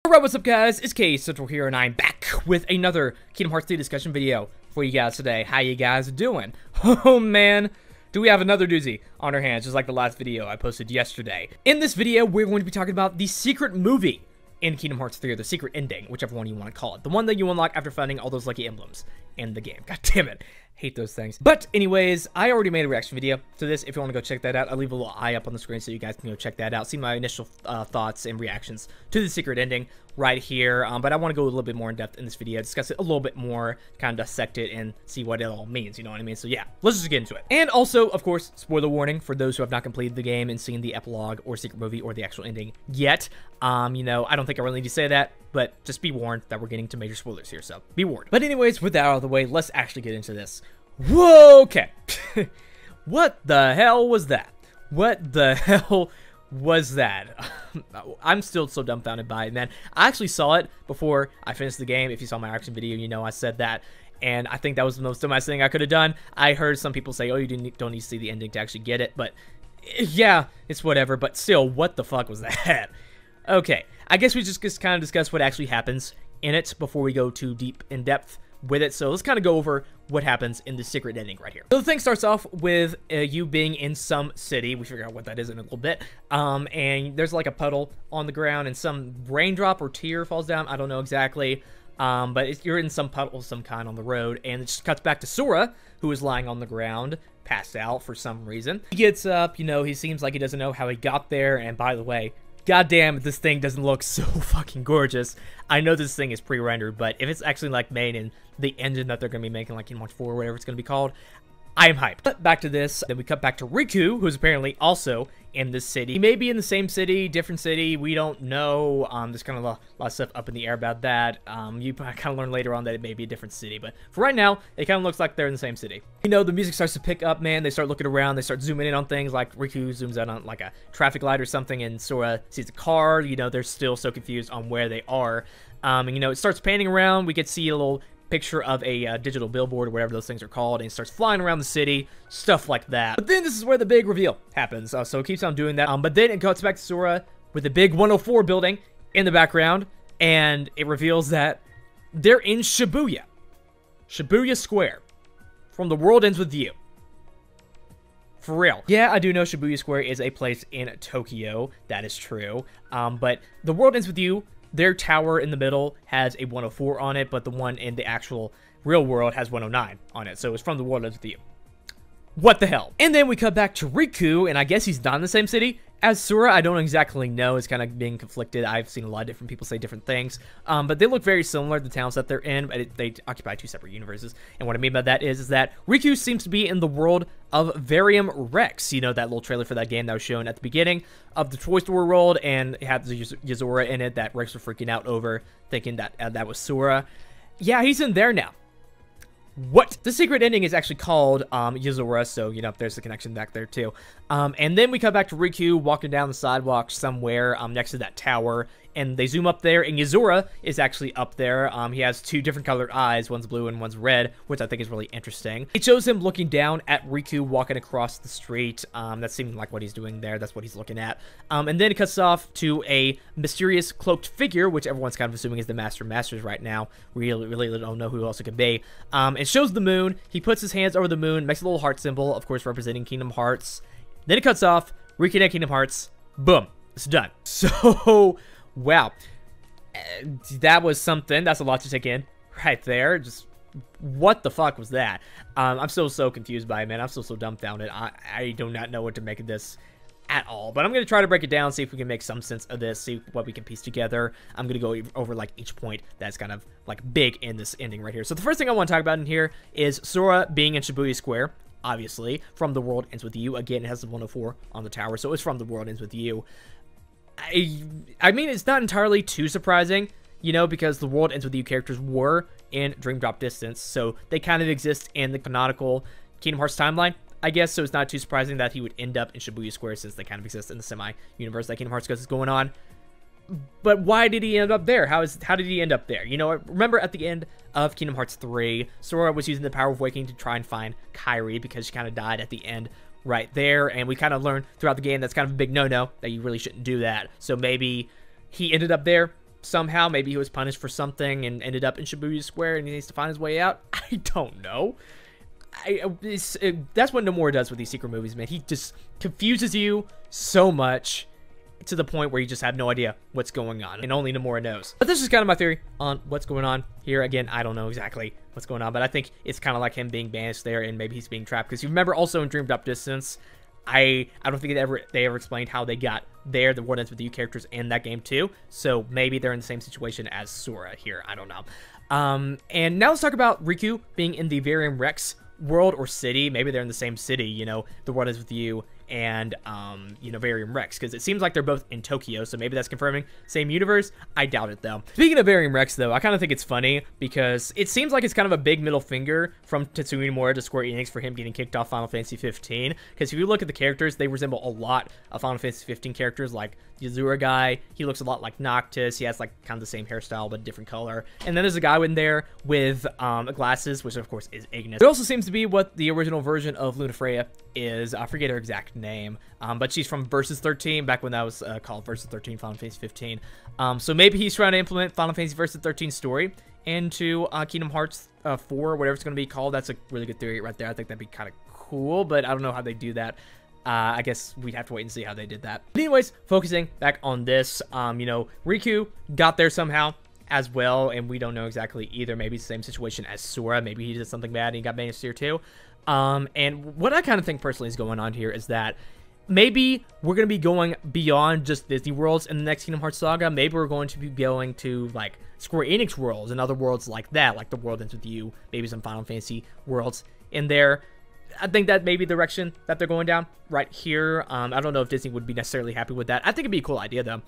Alright, what's up guys, it's K Central here and I'm back with another Kingdom Hearts 3 discussion video for you guys today. How you guys doing? Oh man, do we have another doozy on our hands, just like the last video I posted yesterday. In this video, we're going to be talking about the secret movie in Kingdom Hearts 3, or the secret ending, whichever one you want to call it. The one that you unlock after finding all those lucky emblems in the game. God damn it. Hate those things. But anyways, I already made a reaction video to this. If you want to go check that out, I'll leave a little eye up on the screen so you guys can go check that out. See my initial thoughts and reactions to the secret ending right here. But I want to go a little bit more in depth in this video, discuss it a little bit more, kind of dissect it and see what it all means, you know what I mean? So yeah, let's just get into it. And also, of course, spoiler warning for those who have not completed the game and seen the epilogue or secret movie or the actual ending yet. You know, I don't think I really need to say that, but just be warned that we're getting to major spoilers here, so be warned. But anyways, with that out of the way, let's actually get into this. Whoa, okay. What the hell was that? What the hell was that? I'm still so dumbfounded by it, man. I actually saw it before I finished the game. If you saw my reaction video, you know I said that. And I think that was the most dumbest thing I could have done. I heard some people say, oh, you don't need to see the ending to actually get it. But yeah, it's whatever. But still, what the fuck was that? Okay, I guess we just kind of discuss what actually happens in it before we go too deep in depth with it. So let's kind of go over what happens in the secret ending right here. So the thing starts off with you being in some city. We figure out what that is in a little bit. And there's like a puddle on the ground and some raindrop or tear falls down. I don't know exactly. But you're in some puddle of some kind on the road, and it just cuts back to Sora, who is lying on the ground, passed out for some reason. He gets up, you know, he seems like he doesn't know how he got there, and by the way, goddamn, this thing doesn't look so fucking gorgeous. I know this thing is pre-rendered, but if it's actually like made in the engine that they're going to be making, like Kingdom Hearts 4 or whatever it's going to be called, I am hyped. But back to this, then we cut back to Riku, who's apparently also in this city. He may be in the same city, different city, we don't know. There's kind of a lot of stuff up in the air about that. You kind of learn later on that it may be a different city, but for right now, it kind of looks like they're in the same city. You know, the music starts to pick up, man. They start looking around, they start zooming in on things, like Riku zooms out on like a traffic light or something, and Sora sees a car. You know, they're still so confused on where they are. And you know, it starts panning around. We could see a little picture of a digital billboard or whatever those things are called, and it starts flying around the city, stuff like that. But then this is where the big reveal happens, so it keeps on doing that. But then it cuts back to Sora with a big 104 building in the background, and it reveals that they're in Shibuya Square from The World Ends With You. For real. Yeah, I do know Shibuya Square is a place in Tokyo, that is true, but The World Ends With You, their tower in the middle has a 104 on it, but the one in the actual real world has 109 on it. So it's from The World Ends With You. What the hell? And then we cut back to Riku, and I guess he's not in the same city as Sora. I don't exactly know. It's kind of being conflicted. I've seen a lot of different people say different things. But they look very similar, the towns that they're in, but they occupy two separate universes. And what I mean by that is that Riku seems to be in the world of Varium Rex. You know, that little trailer for that game that was shown at the beginning of the Toy Story world, and it had Yozora in it that Rex was freaking out over, thinking that that was Sora. Yeah, he's in there now. What? The secret ending is actually called Yozora, so, you know, there's the connection back there, too. And then we come back to Riku walking down the sidewalk somewhere next to that tower, and they zoom up there, and Yozora is actually up there. He has two different colored eyes, one's blue and one's red, which I think is really interesting. It shows him looking down at Riku walking across the street. That seems like what he's doing there. That's what he's looking at. And then it cuts off to a mysterious cloaked figure, which everyone's kind of assuming is the Master of Masters right now. We really don't know who else it could be. It shows the moon. He puts his hands over the moon, makes a little heart symbol, of course, representing Kingdom Hearts. Then it cuts off. Reconnect Kingdom Hearts. Boom. It's done. So, wow. That was something. That's a lot to take in right there. Just, what the fuck was that? I'm still so confused by it, man. I'm still so dumbfounded. I do not know what to make of this at all. But I'm going to try to break it down, see if we can make some sense of this, see what we can piece together. I'm going to go over, like, each point that's kind of, like, big in this ending right here. So the first thing I want to talk about in here is Sora being in Shibuya Square. Obviously, from The World Ends With You. Again, it has the 104 on the tower, so it's from The World Ends With You. I mean, it's not entirely too surprising, you know, because The World Ends With You characters were in Dream Drop Distance, so they kind of exist in the canonical Kingdom Hearts timeline, I guess, so it's not too surprising that he would end up in Shibuya Square, since they kind of exist in the semi-universe that Kingdom Hearts is going on. But why did he end up there? How did he end up there? You know, remember at the end of Kingdom Hearts 3, Sora was using the power of waking to try and find Kairi, because she kind of died at the end right there, and we kind of learned throughout the game that's kind of a big no-no, that you really shouldn't do that. So maybe he ended up there somehow. Maybe he was punished for something and ended up in Shibuya Square and he needs to find his way out. I don't know. That's what Nomura does with these secret movies, man. He just confuses you so much to the point where you just have no idea what's going on, and only Nomura knows. But this is kind of my theory on what's going on here. Again, I don't know exactly what's going on, but I think it's kind of like him being banished there, and maybe he's being trapped. Because you remember also in Dreamed Up Distance, I don't think they ever explained how they got there, the War Ends With You characters in that game too. So maybe they're in the same situation as Sora here. I don't know. And now let's talk about Riku being in the Varium Rex world or city. Maybe they're in the same city, you know, the War Ends With You and you know, Varium Rex, because it seems like they're both in Tokyo, so maybe that's confirming same universe. I doubt it though. Speaking of Varium Rex though, I kind of think it's funny because it seems like it's kind of a big middle finger from Tetsuya Nomura to Square Enix for him getting kicked off Final Fantasy 15, because if you look at the characters, they resemble a lot of Final Fantasy 15 characters. Like the Azura guy, he looks a lot like Noctis. He has like kind of the same hairstyle but different color. And then there's a guy in there with glasses, which of course is Ignis. It also seems to be what the original version of Lunafreya is. I forget her exact name, but she's from Versus 13, back when that was called Versus 13 Final Fantasy 15. So maybe he's trying to implement Final Fantasy Versus 13 story into Kingdom Hearts 4, whatever it's going to be called. That's a really good theory right there. I think that'd be kind of cool, but I don't know how they do that. I guess we'd have to wait and see how they did that. But anyways, focusing back on this, you know, Riku got there somehow as well, and we don't know exactly either. Maybe it's the same situation as Sora. Maybe he did something bad and he got banished here too. And what I kind of think personally is going on here is that maybe we're going to be going beyond just Disney worlds in the next Kingdom Hearts saga. Maybe we're going to be going to like Square Enix worlds and other worlds like that, like the World Ends With You, maybe some Final Fantasy worlds in there. I think that may be the direction that they're going down right here. I don't know if Disney would be necessarily happy with that. I think it'd be a cool idea though.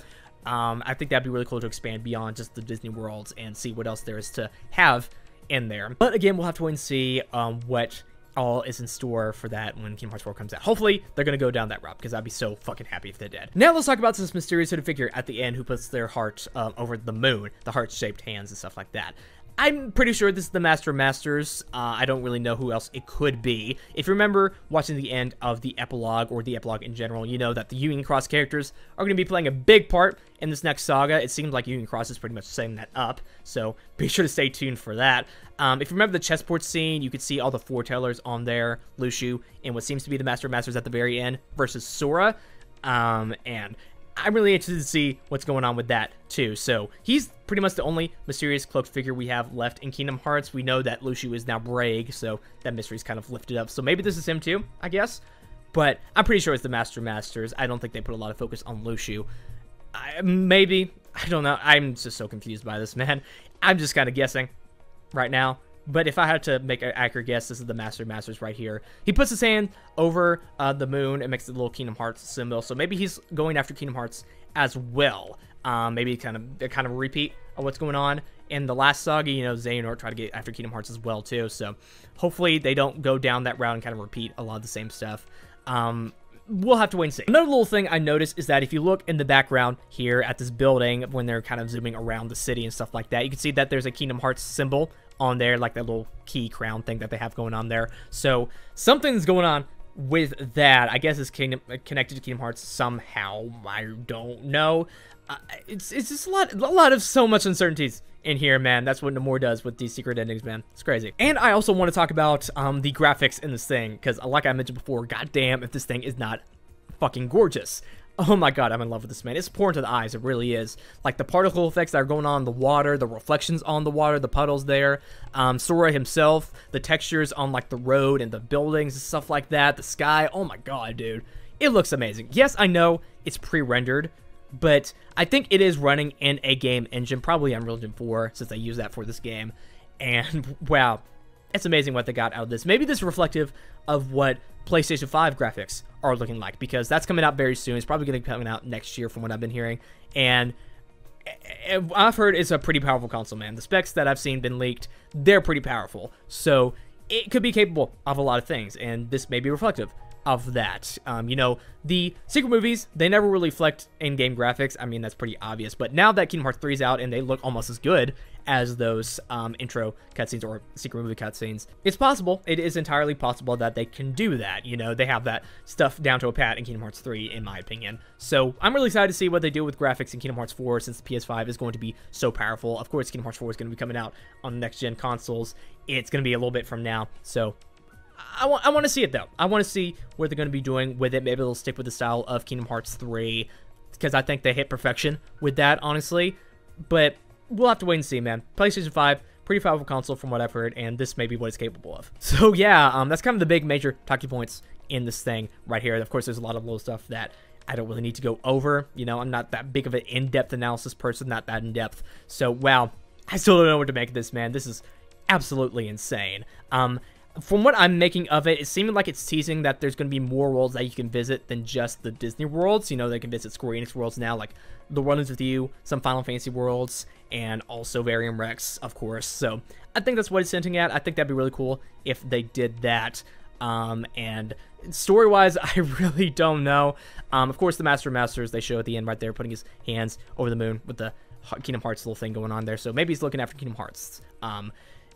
I think that'd be really cool to expand beyond just the Disney worlds and see what else there is to have in there. But again, we'll have to wait and see what all is in store for that when Kingdom Hearts 4 comes out. Hopefully, they're going to go down that route, because I'd be so fucking happy if they did. Now, let's talk about this mysterious hooded figure at the end who puts their heart over the moon, the heart-shaped hands and stuff like that. I'm pretty sure this is the Master of Masters. I don't really know who else it could be. If you remember watching the end of the epilogue, or the epilogue in general, you know that the Union Cross characters are going to be playing a big part in this next saga. It seems like Union Cross is pretty much setting that up, so be sure to stay tuned for that. If you remember the chessboard scene, you could see all the foretellers on there, Luxu, and what seems to be the Master of Masters at the very end versus Sora, and I'm really interested to see what's going on with that too. So he's pretty much the only mysterious cloaked figure we have left in Kingdom Hearts. We know that Luxu is now Braig, so that mystery's kind of lifted up. So maybe this is him too, I guess. But I'm pretty sure it's the Master of Masters. I don't think they put a lot of focus on Luxu. Maybe. I don't know. I'm just so confused by this, man. I'm just kind of guessing right now. But if I had to make an accurate guess, this is the Master of Masters right here. He puts his hand over the moon and makes the little Kingdom Hearts symbol. So maybe he's going after Kingdom Hearts as well. Maybe kind of a repeat of what's going on in the last saga. You know, Xehanort tried to get after Kingdom Hearts as well too. So hopefully they don't go down that route and kind of repeat a lot of the same stuff. We'll have to wait and see. Another little thing I noticed is that if you look in the background here at this building, when they're kind of zooming around the city and stuff like that, you can see that there's a Kingdom Hearts symbol on there, like that little key crown thing that they have going on there. So something's going on with that. I guess it's connected to Kingdom Hearts somehow. I don't know. It's just a lot of so much uncertainties in here, man. That's what Nomura does with these secret endings, man. It's crazy. And I also want to talk about the graphics in this thing, because like I mentioned before, goddamn if this thing is not fucking gorgeous. Oh my god, I'm in love with this, man. It's pouring to the eyes. It really is. Like the particle effects that are going on in the water, the reflections on the water, the puddles there, Sora himself, the textures on like the road and the buildings and stuff like that, the sky. Oh my god, dude. It looks amazing. Yes, I know it's pre-rendered, but I think it is running in a game engine, probably Unreal Engine 4, since they use that for this game. And wow, it's amazing what they got out of this. Maybe this is reflective of what PlayStation 5 graphics are looking like, because that's coming out very soon. It's probably going to be coming out next year from what I've been hearing. And I've heard it's a pretty powerful console, man. The specs that I've seen been leaked, they're pretty powerful. So it could be capable of a lot of things, and this may be reflective of that. You know, the sequel movies, they never really reflect in-game graphics. I mean, that's pretty obvious. But now that Kingdom Hearts 3 is out and they look almost as good as those intro cutscenes or secret movie cutscenes, it's possible, it is entirely possible that they can do that. You know, they have that stuff down to a pat in Kingdom Hearts 3, in my opinion. So I'm really excited to see what they do with graphics in Kingdom Hearts 4, since the PS5 is going to be so powerful. Of course, Kingdom Hearts 4 is going to be coming out on the next-gen consoles. It's going to be a little bit from now, so I want to see it, though. I want to see what they're going to be doing with it. Maybe they'll stick with the style of Kingdom Hearts 3, because I think they hit perfection with that, honestly. But we'll have to wait and see, man. PlayStation 5, pretty powerful console from what I've heard, and this may be what it's capable of. So, yeah, that's kind of the big major talking points in this thing right here. Of course, there's a lot of little stuff that I don't really need to go over. You know, I'm not that big of an in-depth analysis person, not that in-depth. So, wow, I still don't know what to make of this, man. This is absolutely insane. From what I'm making of it, it seemed like it's teasing that there's going to be more worlds that you can visit than just the Disney worlds. You know, they can visit Square Enix worlds now, like The World Ends With You, some Final Fantasy worlds, and also Varium Rex, of course. So I think that's what it's hinting at. I think that'd be really cool if they did that. And story-wise, I really don't know. Of course, the Master of Masters, they show at the end right there, putting his hands over the moon with the Kingdom Hearts little thing going on there. So maybe he's looking after Kingdom Hearts.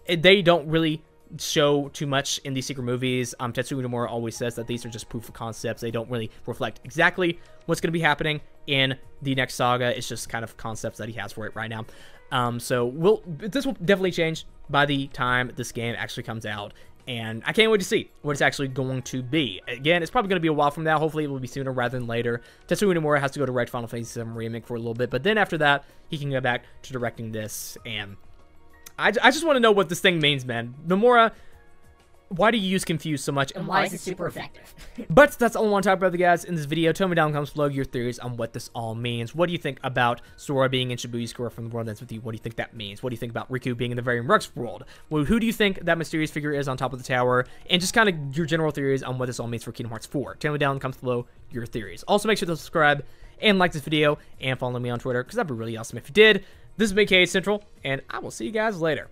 They don't really show too much in these secret movies. Tetsuya Nomura always says that these are just proof of concepts. They don't really reflect exactly what's going to be happening in the next saga. It's just kind of concepts that he has for it right now. So this will definitely change by the time this game actually comes out, and I can't wait to see what it's actually going to be. Again, it's probably going to be a while from now. Hopefully it will be sooner rather than later. Tetsuya Nomura has to go to write Final Fantasy VII Remake for a little bit, but then after that he can go back to directing this. And I just want to know what this thing means, man. Nomura, why do you use confused so much? And why is it super effective? But that's all I want to talk about, guys, in this video. Tell me down in the comments below your theories on what this all means. What do you think about Sora being in Shibuya Square from The World Ends With You? What do you think that means? What do you think about Riku being in the Varium Rex world? Well, who do you think that mysterious figure is on top of the tower? And just kind of your general theories on what this all means for Kingdom Hearts 4. Tell me down in the comments below your theories. Also, make sure to subscribe and like this video and follow me on Twitter, because that'd be really awesome if you did. This has been PancakenGamen Central, and I will see you guys later.